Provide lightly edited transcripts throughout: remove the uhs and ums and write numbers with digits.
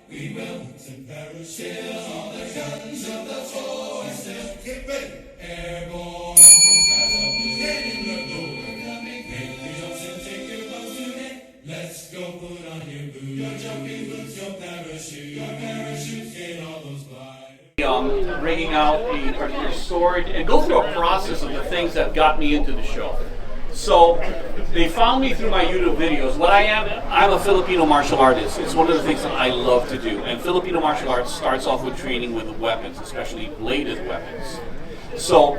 We will parachute all the guns of the foe and still get ready. Airborne from skies up to head in the door. Coming, make your jumps and take your bows today. Let's go put on your boots, your jumping boots, your parachutes, get all those by. Bringing out a particular sword and go through a process of the things that got me into the show. So they found me through my YouTube videos. What I am, I'm a Filipino martial artist. It's one of the things that I love to do. And Filipino martial arts starts off with training with weapons, especially bladed weapons. So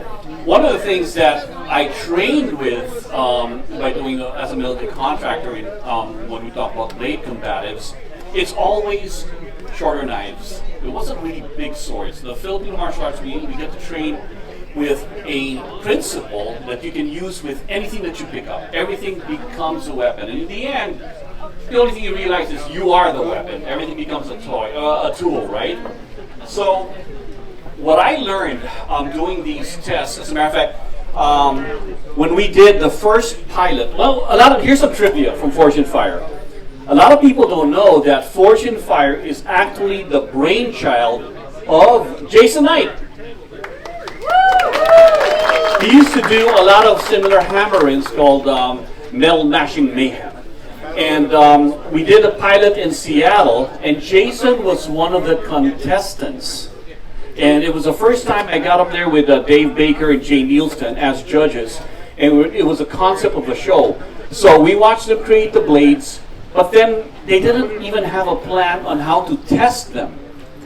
one of the things that I trained with by doing as a military contractor when we talk about blade combatives, it's always shorter knives. It wasn't really big swords. The Filipino martial arts, we get to train with a principle that you can use with anything that you pick up. Everything becomes a weapon. And in the end, the only thing you realize is you are the weapon. Everything becomes a tool, right? So what I learned doing these tests, as a matter of fact, when we did the first pilot, here's some trivia from Forge and Fire. A lot of people don't know that Forge and Fire is actually the brainchild of Jason Knight. He used to do a lot of similar hammer-ins called Metal Mashing Mayhem. And we did a pilot in Seattle, and Jason was one of the contestants. And it was the first time I got up there with Dave Baker and Jay Nielsen as judges, and it was a concept of the show. So we watched them create the blades, but then they didn't even have a plan on how to test them.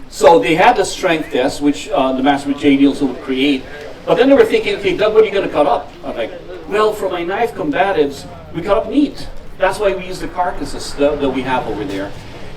So they had the strength test, which the master Jay Nielsen would create. But then they were thinking, okay, Doug, what are you going to cut up? I'm like, well, for my knife combatives, we cut up meat. That's why we use the carcasses that we have over there.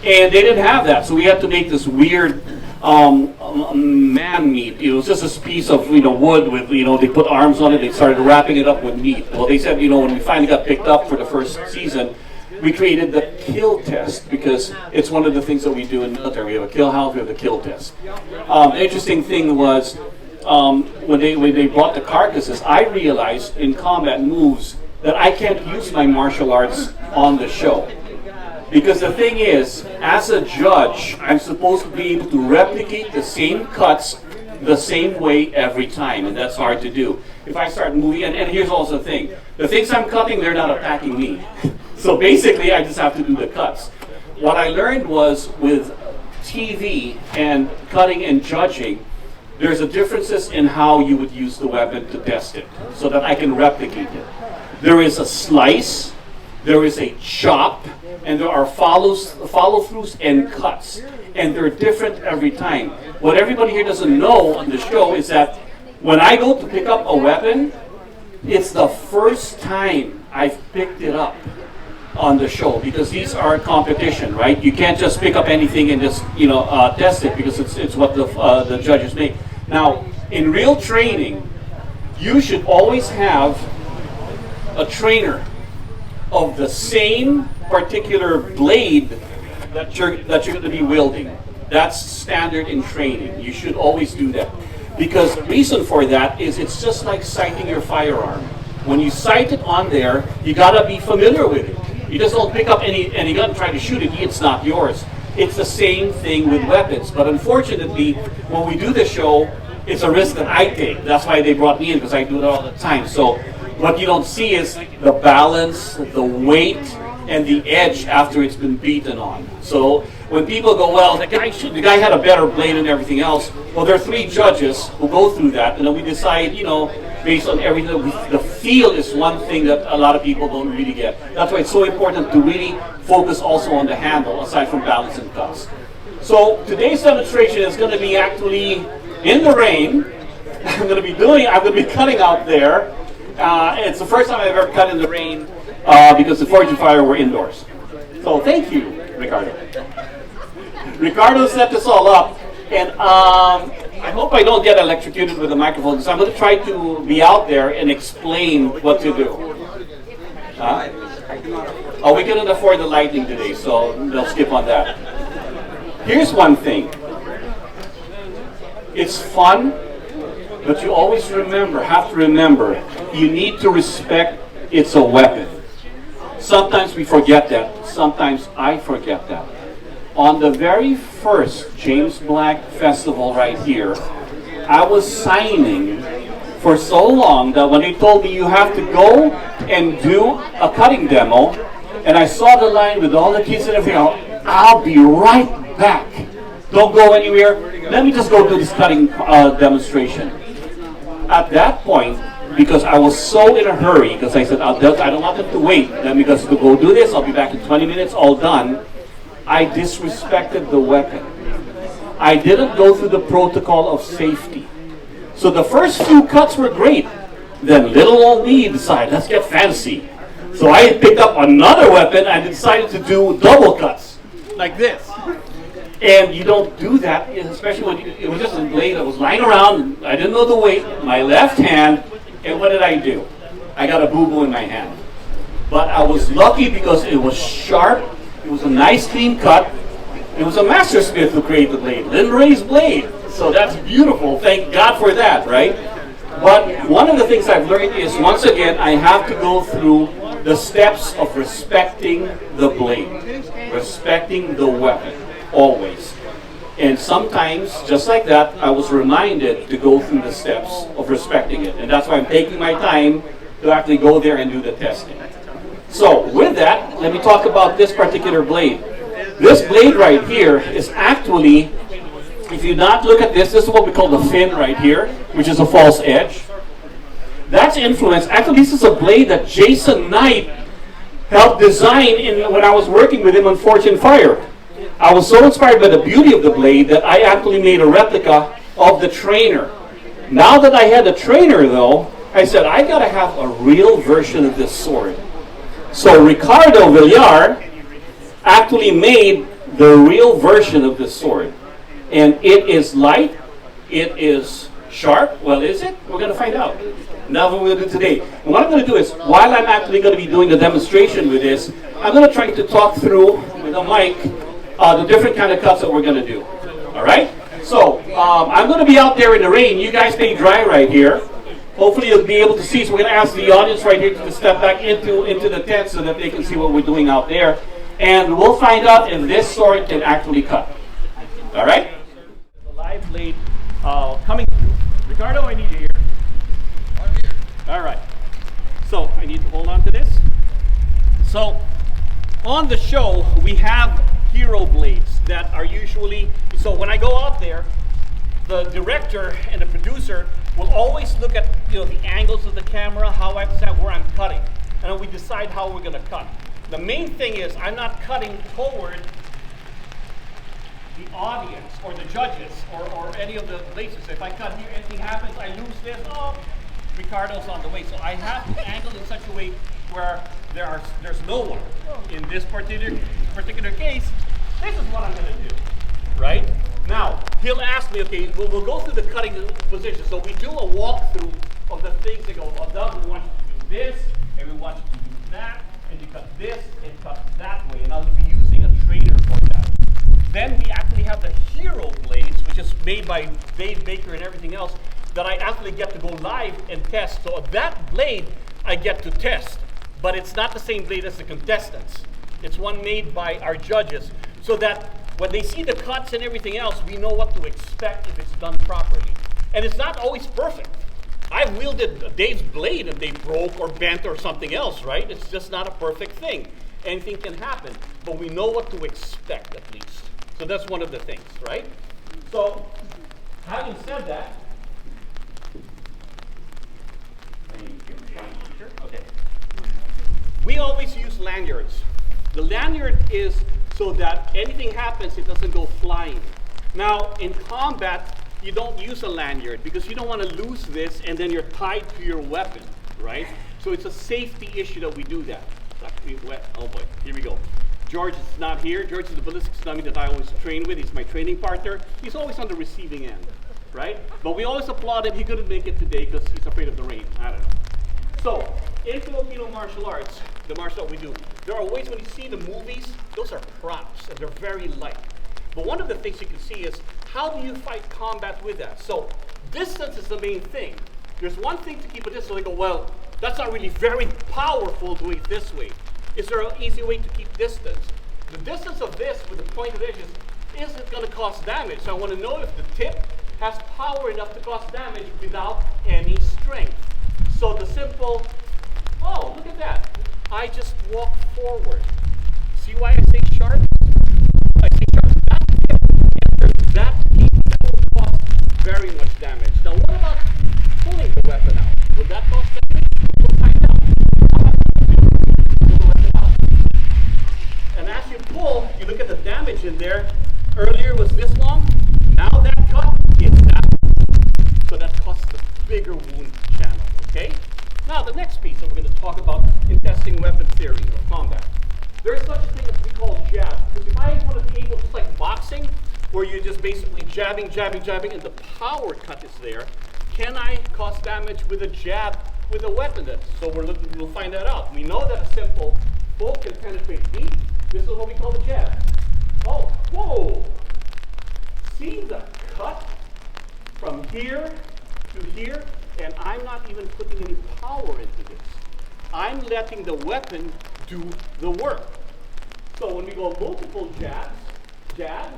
And they didn't have that, so we had to make this weird man meat. It was just a piece of wood with, they put arms on it, they started wrapping it up with meat. Well, they said, when we finally got picked up for the first season, we created the kill test because it's one of the things that we do in the military. We have a kill house, we have the kill test. The interesting thing was, when they brought the carcasses, I realized in combat moves that I can't use my martial arts on the show. Because the thing is, as a judge, I'm supposed to be able to replicate the same cuts the same way every time, and that's hard to do. If I start moving, and here's also the thing, the things I'm cutting, they're not attacking me. So basically, I just have to do the cuts. What I learned was with TV and cutting and judging, there's a differences in how you would use the weapon to test it, so that I can replicate it. There is a slice, there is a chop, and there are follow-throughs and cuts. And they're different every time. What everybody here doesn't know on the show is that when I go to pick up a weapon, it's the first time I've picked it up on the show, because these are competition, right? You can't just pick up anything and just test it, because it's what the judges make. Now, in real training, you should always have a trainer of the same particular blade that you're going to be wielding. That's standard in training. You should always do that, because the reason for that is it's just like sighting your firearm. When you sight it on there, you gotta be familiar with it. You just don't pick up any gun and try to shoot it. It's not yours. It's the same thing with weapons. But unfortunately, when we do the show, it's a risk that I take. That's why they brought me in, because I do it all the time. So what you don't see is the balance, the weight, and the edge after it's been beaten on. So when people go, well, the guy had a better blade and everything else, well, there are 3 judges who go through that, and then we decide, based on everything. The feel is one thing that a lot of people don't really get. That's why it's so important to really focus also on the handle, aside from balance and cuts. So today's demonstration is going to be actually in the rain. I'm going to be cutting out there. It's the first time I've ever cut in the rain because the Forge and Fire were indoors. So thank you, Ricardo. Ricardo set this all up, and I hope I don't get electrocuted with the microphone, so I'm going to try to be out there and explain what to do. We couldn't afford the lighting today, so they'll skip on that. Here's one thing. It's fun, but you always have to remember, you need to respect it's a weapon. Sometimes we forget that. Sometimes I forget that. On the very first James Black Festival right here, I was signing for so long that when they told me you have to go and do a cutting demo, and I saw the line with all the kids and everything, I'll be right back. Don't go anywhere. Let me just go do this cutting demonstration. At that point, because I was so in a hurry, because I said, I don't want them to wait. Let me just go do this. I'll be back in 20 minutes, all done. I disrespected the weapon. I didn't go through the protocol of safety. So the first few cuts were great. Then little old me decided, let's get fancy. So I picked up another weapon and decided to do double cuts, like this. And you don't do that, especially when it was just a blade that was lying around. I didn't know the weight. My left hand, and what did I do? I got a boo-boo in my hand. But I was lucky because it was sharp. It was a nice clean cut. It was a mastersmith who created the blade, Lynn Ray's blade. So that's beautiful. Thank God for that, right? But one of the things I've learned is, once again, I have to go through the steps of respecting the blade, respecting the weapon, always. And sometimes, just like that, I was reminded to go through the steps of respecting it. And that's why I'm taking my time to actually go there and do the testing. So, with that, let me talk about this particular blade. This blade right here is actually, if you not look at this is what we call the fin right here, which is a false edge. That's influenced. Actually, this is a blade that Jason Knight helped design when I was working with him on Fortune Fire. I was so inspired by the beauty of the blade that I actually made a replica of the trainer. Now that I had the trainer, though, I said, I gotta have a real version of this sword. So Ricardo Vilar actually made the real version of this sword. And it is light, it is sharp. Well, is it? We're gonna find out. Now what we're gonna do today. And what I'm gonna do is, while I'm actually gonna be doing the demonstration with this, I'm gonna try to talk through with a mic the different kind of cuts that we're gonna do. All right? So, I'm gonna be out there in the rain. You guys stay dry right here. Hopefully you'll be able to see. So we're going to ask the audience right here to step back into the tent so that they can see what we're doing out there. And we'll find out if this sword can actually cut. All right? The live blade coming through. Ricardo, I need you here. I'm here. All right. So I need to hold on to this. So on the show, we have hero blades that are usually, so when I go out there, the director and the producer will always look at the angles of the camera, how I decide where I'm cutting, and then we decide how we're going to cut. The main thing is I'm not cutting toward the audience or the judges or any of the places. If I cut here, anything happens, I lose this. Oh, Ricardo's on the way. So I have to angle in such a way where there's no one. In this particular case, this is what I'm going to do, right? Now, he'll ask me, okay, we'll go through the cutting position. So we do a walkthrough of the things that go, oh, Doug, we want you to do this, and we want you to do that, and you cut this, and cut that way. And I'll be using a trainer for that. Then we actually have the hero blades, which is made by Dave Baker and everything else, that I actually get to go live and test. So that blade, I get to test. But it's not the same blade as the contestants. It's one made by our judges, so that when they see the cuts and everything else, we know what to expect if it's done properly. And it's not always perfect. I've wielded Dave's blade and they broke or bent or something else, right? It's just not a perfect thing. Anything can happen, but we know what to expect at least. So that's one of the things, right? So, having said that, okay. We always use lanyards. The lanyard is so that anything happens, it doesn't go flying. Now, in combat, you don't use a lanyard because you don't want to lose this and then you're tied to your weapon, right? So it's a safety issue that we do that. It's actually wet. Oh boy, here we go. George is not here. George is the ballistics dummy that I always train with. He's my training partner. He's always on the receiving end, right? But we always applaud him. He couldn't make it today because he's afraid of the rain. I don't know. So, in Filipino martial arts, the martial art we do, there are ways when you see the movies, those are props, and they're very light. But one of the things you can see is, how do you fight combat with that? So, distance is the main thing. There's one thing to keep a distance, so they go, well, that's not really very powerful doing it this way. Is there an easy way to keep distance? the distance of this with the pointed edges isn't going to cause damage. So I want to know if the tip has power enough to cause damage without any strength. So the simple, oh, look at that. I just walk forward. See why I say sharp? I say sharp. That tip enters that piece, that will cause very much damage. Now what about pulling the weapon out? Will that cause damage? We'll find out. Pull the weapon out. And as you pull, you look at the damage in there. Earlier was this long. Now that cut is that. So that causes a bigger wound channel, okay? Now the next piece that we're going to talk about in testing weapon theory of combat. There is such a thing as we call jab. Because if I want to be able, just like boxing, where you're just basically jabbing, and the power cut is there, can I cause damage with a jab with a weapon? So we'll find that out. We know that a simple bolt can penetrate deep. This is what we call the jab. Oh, whoa! See the cut from here to here? And I'm not even putting any power into this. I'm letting the weapon do the work. So when we go multiple jabs, jab,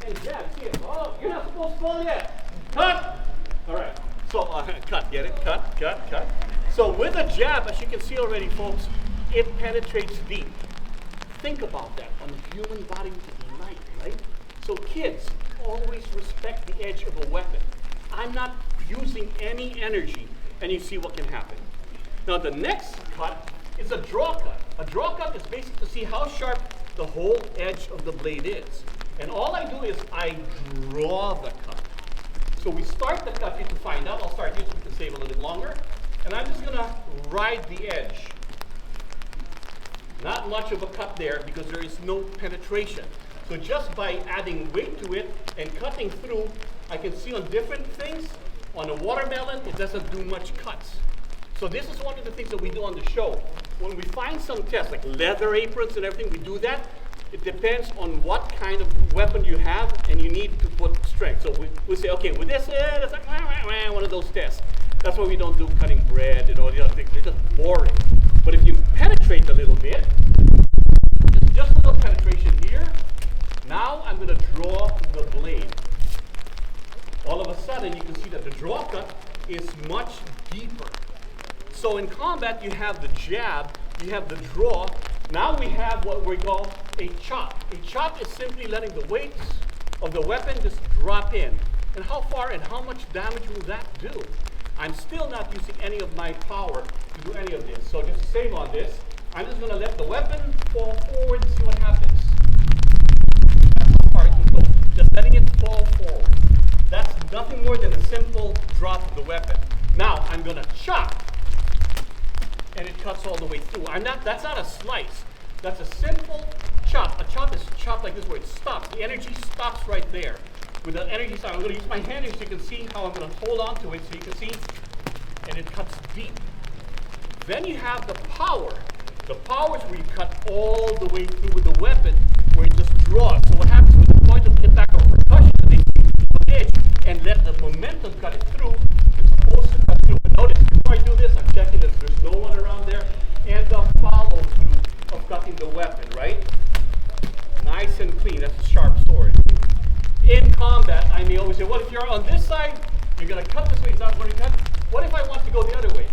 and jab, see it? Oh, you're not supposed to pull yet. Cut! All right, so cut, get it? Cut. So with a jab, as you can see already, folks, it penetrates deep. Think about that. On the human body with a knife, right? So kids, always respect the edge of a weapon. I'm not using any energy, and you see what can happen. Now the next cut is a draw cut. A draw cut is basically to see how sharp the whole edge of the blade is. And all I do is I draw the cut. So we start the cut here to find out. I'll start here so we can save a little bit longer. And I'm just gonna ride the edge. Not much of a cut there because there is no penetration. So just by adding weight to it and cutting through, I can see on different things. On a watermelon, it doesn't do much cuts. So this is one of the things that we do on the show. When we find some tests, like leather aprons and everything, we do that. It depends on what kind of weapon you have, and you need to put strength. So we say, okay, with this, it's like one of those tests. That's why we don't do cutting bread and all the other things. They're just boring. But if you penetrate a little bit, just a little penetration here, now I'm going to draw the blade. All of a sudden, you can see that the draw cut is much deeper. So in combat, you have the jab, you have the draw. Now we have what we call a chop. A chop is simply letting the weights of the weapon just drop in. And how far and how much damage will that do? I'm still not using any of my power to do any of this. So just to save on this, I'm just going to let the weapon fall forward and see what happens. That's how far it can go. Just letting it fall forward. That's nothing more than a simple drop of the weapon. Now I'm going to chop. And it cuts all the way through. That's not a slice. That's a simple chop. A chop is chopped like this where it stops. The energy stops right there. With the energy stop, I'm going to use my hand so you can see how I'm going to hold on to it so you can see. And it cuts deep. Then you have the power. The power is where you cut all the way through with the weapon where it just draws. So what happens with the point of impact or percussion, they the edge and let the momentum cut it through. It's supposed to cut through. But notice, before I do this, I'm checking that there's no one around there. And the follow through of cutting the weapon, right? Nice and clean. That's a sharp sword. In combat, I may always say, well, if you're on this side, you're going to cut this way. It's not going to cut. What if I want to go the other way?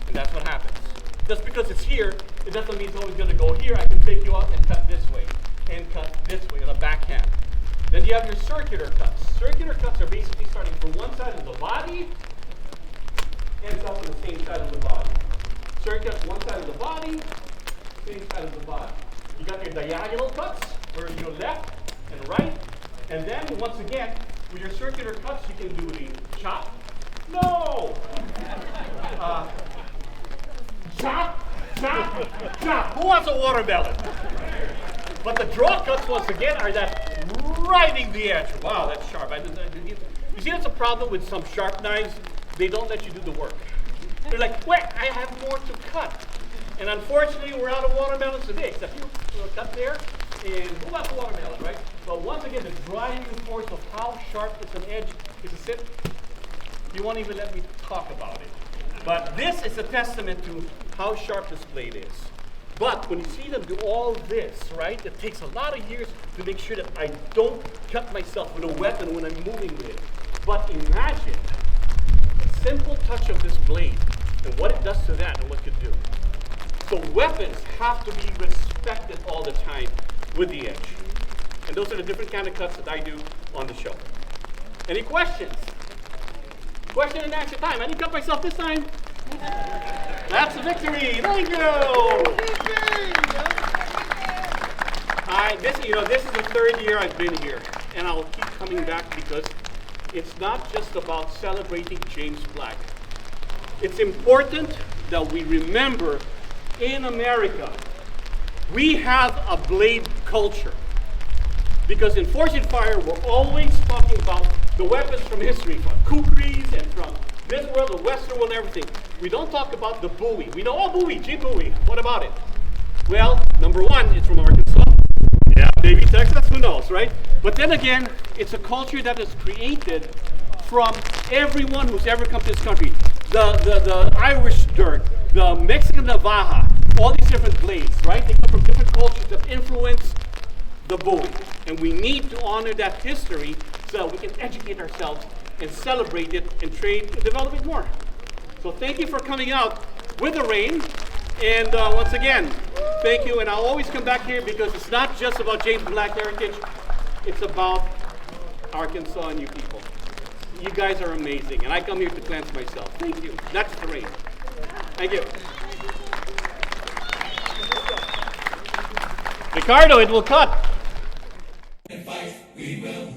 And that's what happens. Just because it's here, it doesn't mean it's always going to go here. I can take you out and cut this way. And cut this way on a backhand. Then you have your circular cuts. Circular cuts are basically starting from one side of the body, ends up on the same side of the body. Circular cuts one side of the body, same side of the body. You got your diagonal cuts, where you're left and right. And then, once again, with your circular cuts, you can do the chop. No! Chop, chop, chop. Who wants a watermelon? But the draw cuts, once again, are that riding the edge. Wow, that's sharp. You see, that's a problem with some sharp knives. They don't let you do the work. They're like, wait, I have more to cut. And unfortunately, we're out of watermelons today, except you cut there. And who wants a watermelon, right? But once again, the driving force of how sharp is an edge is a sip. You won't even let me talk about it. But this is a testament to how sharp this blade is. But when you see them do all this, right, it takes a lot of years to make sure that I don't cut myself with a weapon when I'm moving with it. But imagine a simple touch of this blade and what it does to that and what it could do. So weapons have to be respected all the time with the edge. And those are the different kind of cuts that I do on the show. Any questions? Question and answer time. I didn't cut myself this time. That's a victory. Thank you. This is the third year I've been here, and I'll keep coming back because it's not just about celebrating James Black. It's important that we remember in America, we have a blade culture. Because in Forged in Fire, we're always talking about the weapons from history, from kukris and from this world, the Western world, and everything. We don't talk about the Bowie. We know, Bowie, G. Bowie. What about it? Well, number one, it's from Arkansas. Yeah, maybe Texas, who knows, right? But then again, it's a culture that is created from everyone who's ever come to this country. The Irish dirt, the Mexican Navaja, all these different blades, right? They come from different cultures that influence the Bowie. And we need to honor that history so that we can educate ourselves and celebrate it and trade and develop it more. So thank you for coming out with the rain. And once again, thank you. And I'll always come back here because it's not just about James Black heritage. It's about Arkansas and you people. You guys are amazing. And I come here to cleanse myself. Thank you. Not just the rain. Thank you. Ricardo, it will cut. And fight, we will.